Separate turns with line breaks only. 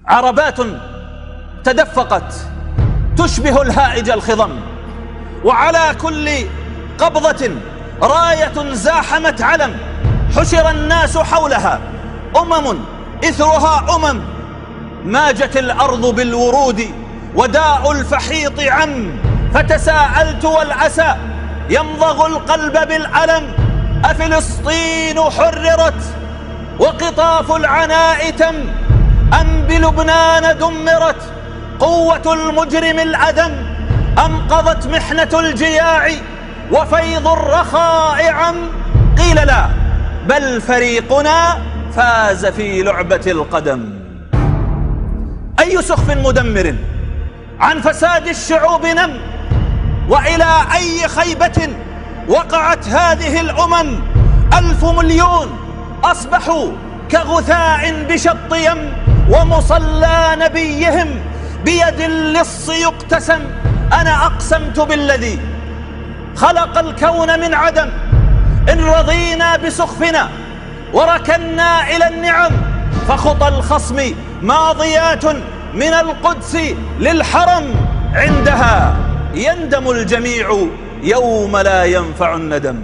عربات تدفقت تشبه الهائج الخضم، وعلى كل قبضة راية زاحمت علم، حشر الناس حولها إثرها ماجت الأرض بالورود وداء الفحيط عم، فتساءلت والعسى يمضغ القلب بالألم، أفلسطين حررت وقطاف العناء تم، أم بلبنان دمرت قوة المجرم الأدم، أنقذت محنة الجياع وفيض الرخاء عم، قيل لا بل فريقنا فاز في لعبة القدم. أي سخف مدمر عن فساد الشعوب نم، وإلى أي خيبة وقعت هذه الأمم، 1,000 مليون أصبحوا كغثاء بشط يم، ومصلى نبيهم بيد اللص يقتسم. أنا أقسمت بالذي خلق الكون من عدم، إن رضينا بسخفنا وركنا إلى النعم، فخطى الخصم ماضيات من القدس للحرم، عندها يندم الجميع يوم لا ينفع الندم.